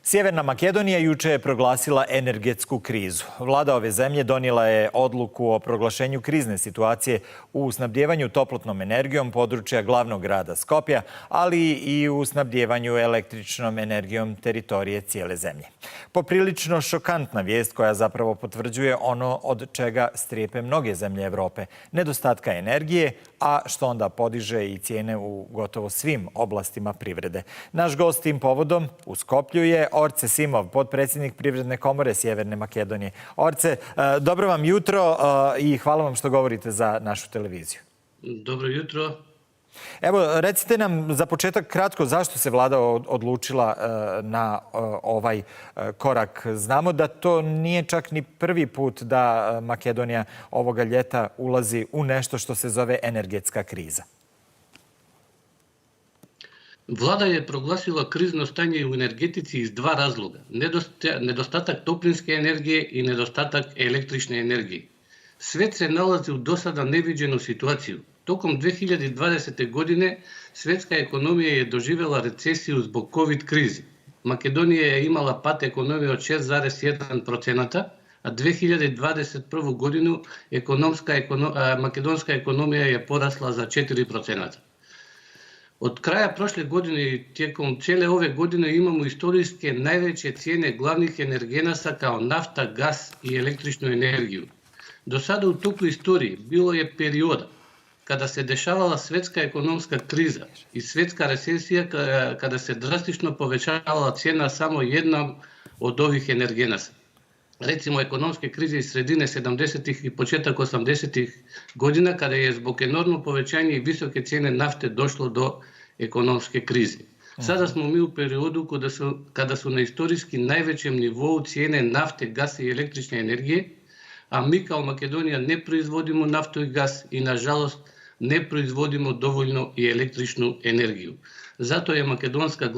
Sjeverna Makedonija juče je proglasila energetsku krizu. Vlada ove zemlje donijela je odluku o proglašenju krizne situacije u snabdjevanju toplotnom energijom područja glavnog grada Skopja, ali i u snabdjevanju električnom energijom teritorije cijele zemlje. Poprilično šokantna vijest koja zapravo potvrđuje ono od čega strepe mnoge zemlje Evrope, nedostatka energije, a što onda podiže i cijene u gotovo svim oblastima privrede. Naš gost tim povodom u Skoplju je Orce Simov, potpredsjednik Privredne komore Sjeverne Makedonije. Orce, dobro vam jutro i hvala vam što govorite za našu televiziju. Dobro jutro. Evo, recite nam za početak kratko zašto se vlada odlučila na ovaj korak. Znamo da to nije čak ni prvi put da Makedonija ovoga ljeta ulazi u nešto što se zove energetska kriza. Vlada je proglasila krizno stanje u energetici iz dva razloga. Nedostatak toplinske energije i nedostatak električne energije. Svet se nalazi u dosada neviđenu situaciju. Tokom 2020. godine svetska ekonomija je doživjela recesiju zbog COVID krize. Makedonija je imala pad ekonomije od 6,1%, a 2021. godinu makedonska ekonomija je porasla za 4%. Od kraja prošle godine i tijekom cijele ove godine imamo istorijske najveće cijene glavnih energenasa kao nafta, gas i električnu energiju. Do sada u toku istoriji bilo je perioda kada se dešavala svetska ekonomska kriza i svetska recesija kada se drastično povećavala cijena samo jedna od ovih energenasa. Recimo ekonomske krize iz sredine 70. i početak 80. godina kada je zbog enormnog povećanja i visoke cijene nafte došlo do ekonomske krize. Sada smo mi u periodu kada su na istorijski najvećem nivou cijene nafte, gasa i električne energije, a mi kao Makedonija ne proizvodimo naftu i gas i nažalost ne proizvodimo dovoljno i električnu energiju. Zato je makedonska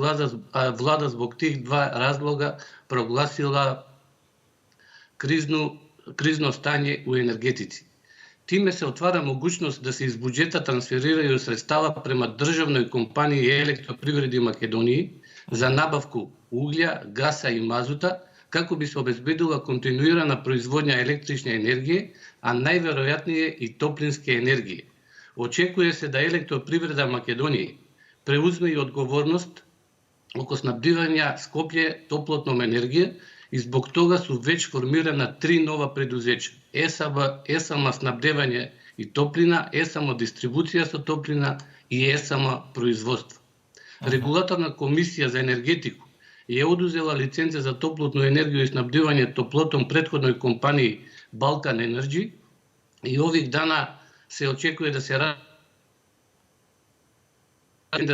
vlada zbog tih dva razloga proglasila krizno stanje u energetici. Time se otvara mogućnost da se iz budžeta transferiraju sredstava prema državnoj kompaniji Elektroprivredi Makedoniji za nabavku uglja, gasa i mazuta kako bi se obezbedila kontinuirana proizvodnja električne energije, a najverovatnije i toplinske energije. Očekuje se da Elektroprivreda Makedonije preuzme i odgovornost oko snabdivanja Skoplje toplotnom energije i zbog toga su već formirana 3 nova preduzeća. ESAMA snabdevanje i toplina, ESAMA distribucija sa toplina i ESAMA proizvodstvo. Regulatorna komisija za energetiku je oduzela licence za toplotnu energiju i snabdevanje toplotom prethodnoj kompaniji Balkan Energy i ovih dana se očekuje da se radi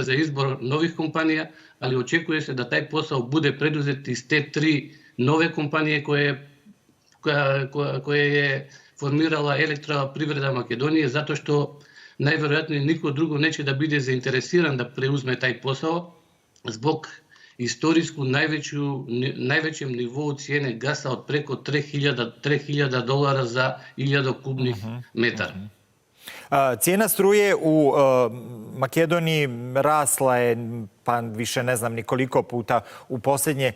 za izbor novih kompanija, ali očekuje se da taj posao bude preduzet iz te 3 nove kompanije koje je formirala Elektroprivreda Makedonije, zato što najvjerojatnije niko drugo neće da bude zainteresiran da preuzme taj posao zbog istorijsku najvećem nivou cijene gasa od preko $3.000 za 1000 kubnih metara. Cijena struje u Makedoniji rasla je pa više ne znam ni koliko puta u posljednje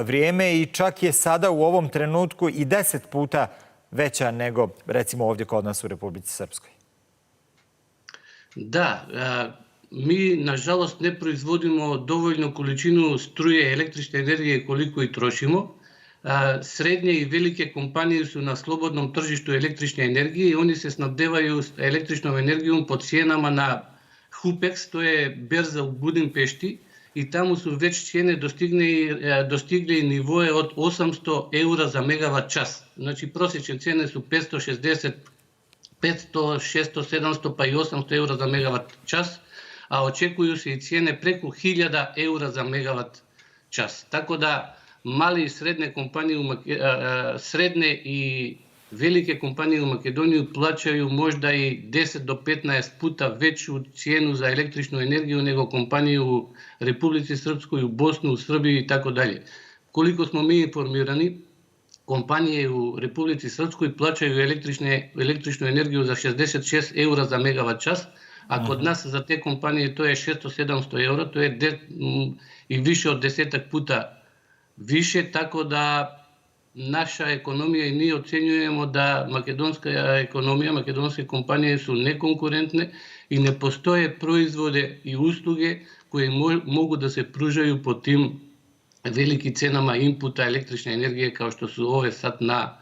vrijeme i čak je sada u ovom trenutku i 10 puta veća nego recimo ovdje kod nas u Republici Srpskoj. Da, mi nažalost ne proizvodimo dovoljnu količinu struje električne energije koliko i trošimo. Srednje i velike kompanije su na slobodnom tržištu električne energije i oni se snabdevaju električnom energijom po cijenama na Hupex, to je berza u Budimpešti, i tamo su već cijene dostigli nivoje od 800 eura za megavat čas. Znači prosječne cijene su 560, 500, 600, 700 pa i 800 eura za megavat čas, a očekuju se i cijene preko 1000 eura za megavat čas. Tako da mali i srednje i velike kompanije u Makedoniju plaćaju možda i 10 do 15 puta veću cijenu za električnu energiju nego kompanije u Republici Srpskoj, u Bosnu, u Srbiji i tako dalje. Koliko smo mi informirani, kompanije u Republici Srpskoj plaćaju električnu energiju za 66 eura za megavat čas, a kod nas za te kompanije to je 600-700 eura, to je i više od 10 puta više, tako da naša ekonomija i mi ocenjujemo da makedonska ekonomija, makedonske kompanije su nekonkurentne i ne postoje proizvode i usluge koje mogu da se pružaju po tim veliki cenama inputa električne energije kao što su ove sad na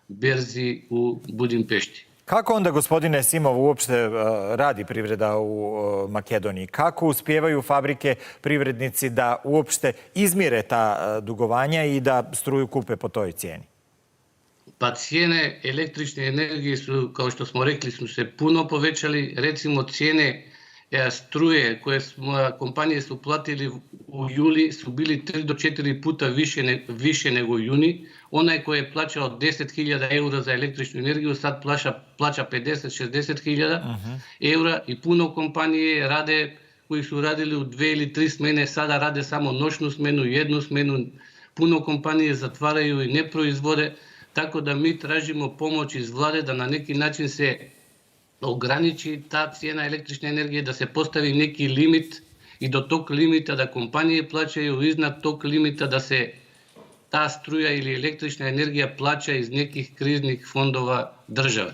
berzi u Budimpešti. Kako onda, gospodine Simov, uopšte radi privreda u Makedoniji? Kako uspijevaju fabrike, privrednici da uopšte izmire ta dugovanja i da struju kupe po toj cijeni? Pa cijene električne energije su, kao što smo rekli, su se puno povećali. Recimo cijene struje koje kompanije su platili u juli su bili 3 do 4 puta više nego u juni. Onaj koji je plaćao 10.000 eura za električnu energiju sad plaća 50-60.000 eura i puno kompanije koji su radili u 2 ili 3 smene, sada rade samo noćnu smenu, jednu smenu. Puno kompanije zatvaraju i ne proizvode, tako da mi tražimo pomoć iz vlade da na neki način se ograniči ta cijena električne energije, da se postavi neki limit i do tog limita da kompanije plaćaju, iznad tog limita da se ta struja ili električna energija plaća iz nekih kriznih fondova države.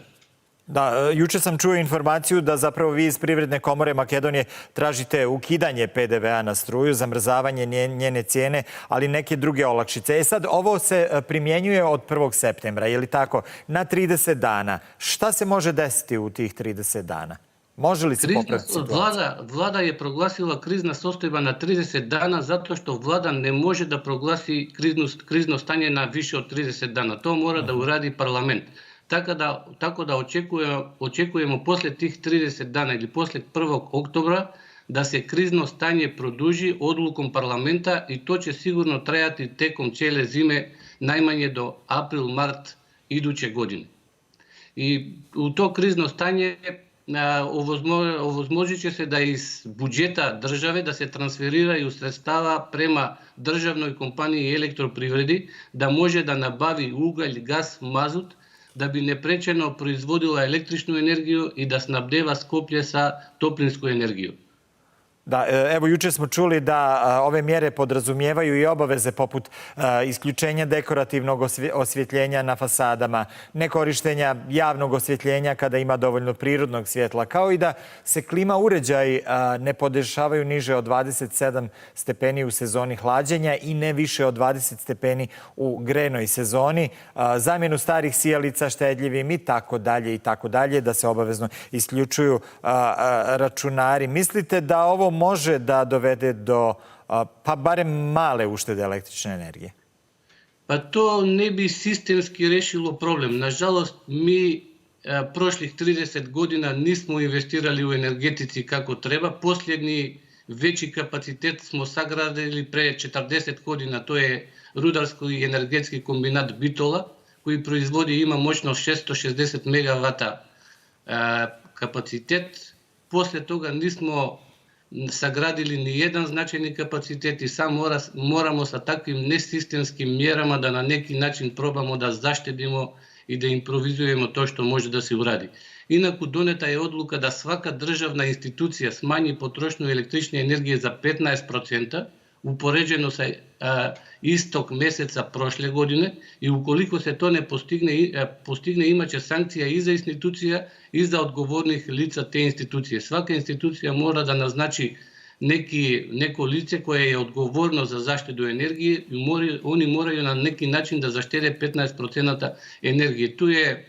Da, juče sam čuo informaciju da zapravo vi iz Privredne komore Makedonije tražite ukidanje PDV-a na struju, zamrzavanje njene cijene, ali neke druge olakšice. Sad, ovo se primjenjuje od 1. septembra, je li tako? Na 30 dana. Šta se može desiti u tih 30 dana? Može li se popraviti situacija? Vlada je proglasila krizna sostojba na 30 dana zato što vlada ne može da proglasi krizno stanje na više od 30 dana. To mora da uradi parlament. Tako da očekujemo posle tih 30 dana ili posle 1. oktobra da se krizno stanje produži odlukom parlamenta i to će sigurno trajati tekom cijele zime, najmanje do april-mart iduće godine. I u to krizno stanje ovozmožit će se da iz budžeta države da se transferiraju sredstava prema državnoj kompaniji Elektroprivredi, da može da nabavi ugalj, gas, mazut, da bi neprečeno proizvodila električnu energiju i da snabdeva Skoplje sa toplinsku energiju. Da, evo, juče smo čuli da ove mjere podrazumijevaju i obaveze poput isključenja dekorativnog osvjetljenja na fasadama, nekorištenja javnog osvjetljenja kada ima dovoljno prirodnog svjetla, kao i da se klima uređaj ne podešavaju niže od 27 stepeni u sezoni hlađenja i ne više od 20 stepeni u grejnoj sezoni, zamjenu starih sijalica štedljivim i tako dalje, da se obavezno isključuju računari. Mislite da ovo može da dovede do, pa barem male uštede električne energije? Pa to ne bi sistemski rešilo problem. Nažalost, mi prošlih 30 godina nismo investirali u energetici kako treba. Posljednji veći kapacitet smo sagradili pre 40 godina, to je rudarski i energetski kombinat Bitola, koji proizvodi, ima moćnost 660 MW kapacitet. Posle toga nismo sagradili ni jedan značajni kapacitet i sam moramo sa takvim nesistemskim mjerama da na neki način probamo da zaštedimo i da improvizujemo to što može da se uradi. Inaku, doneta je odluka da svaka državna institucija smanji potrošnju električne energije za 15%, upoređeno sa istog meseca prošle godine, i ukoliko se to ne postigne imaće sankcija i za institucija i za odgovornih lica te institucije. Svaka institucija mora da naznači neko lice koje je odgovorno za zaštitu energije i oni moraju na neki način da zaštede 15% energije. Tu je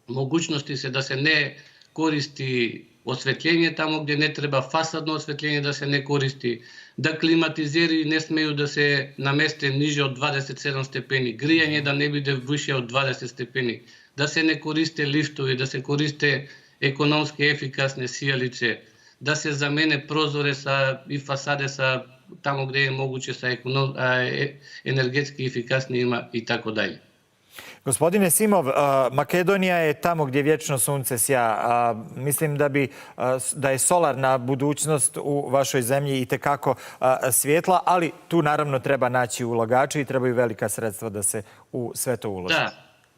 mogućnosti da se ne koristi osvetljenje tamo gdje ne treba, fasadno osvetljenje da se ne koristi, da klimatizeri ne smeju da se nameste niže od 27 stepeni, grijanje da ne bude više od 20 stepeni, da se ne koriste liftovi, da se koriste ekonomske efikasne sijalice, da se zamene prozore i fasade tamo gdje je moguće sa energetski efikasnijima i tako dalje. Gospodine Simov, Makedonija je tamo gdje vječno sunce sja. Mislim da je solarna budućnost u vašoj zemlji itekako svjetla, ali tu naravno treba naći ulagače i trebaju velika sredstva da se u sve to uloži.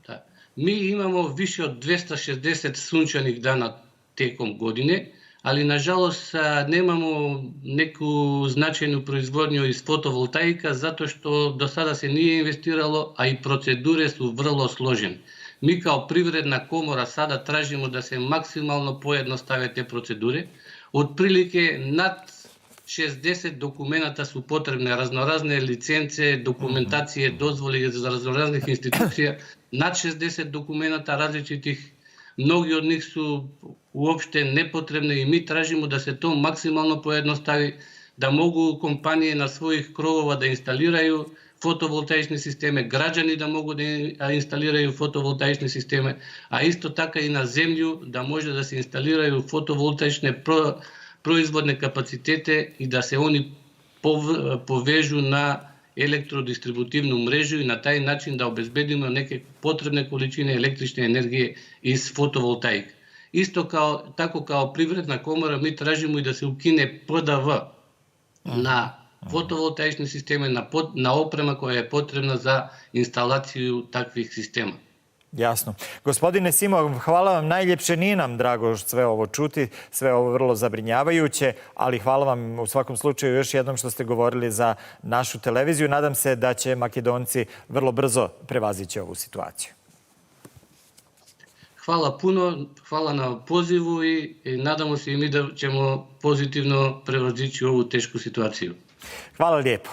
Da. Mi imamo više od 260 sunčanih dana tekom godine, ali nažalost nemamo neku značajnu proizvodnju iz fotovoltaika zato što do sada se nije investiralo, a i procedure su vrlo složene. Mi kao Privredna komora sada tražimo da se maksimalno pojednostave te procedure. Otprilike nad 60 dokumenta su potrebne, raznorazne licence, dokumentacije, dozvoli iz raznoraznih institucija, nad 60 dokumenta različitih, mnogi od njih su uopšte nepotrebne i mi tražimo da se to maksimalno pojednostavi, da mogu kompanije na svojih krovova da instaliraju fotovoltaične sisteme, građani da mogu da instaliraju fotovoltaične sisteme, a isto tako i na zemlju da može da se instaliraju fotovoltaične proizvodne kapacitete i da se oni povežu na elektrodistributivnu mrežu i na taj način da obezbedimo neke potrebne količine električne energije iz fotovoltaika. Isto tako kao Privredna komora mi tražimo i da se ukine PDV na fotovoltaične sisteme, na oprema koja je potrebna za instalaciju takvih sistema. Jasno. Gospodine Simo, hvala vam najljepše. Nije nam drago sve ovo čuti, sve ovo vrlo zabrinjavajuće, ali hvala vam u svakom slučaju još jednom što ste govorili za našu televiziju. Nadam se da će Makedonci vrlo brzo prevazići ovu situaciju. Hvala puno, hvala na pozivu i nadamo se i mi da ćemo pozitivno prevazići ovu tešku situaciju. Hvala lijepo.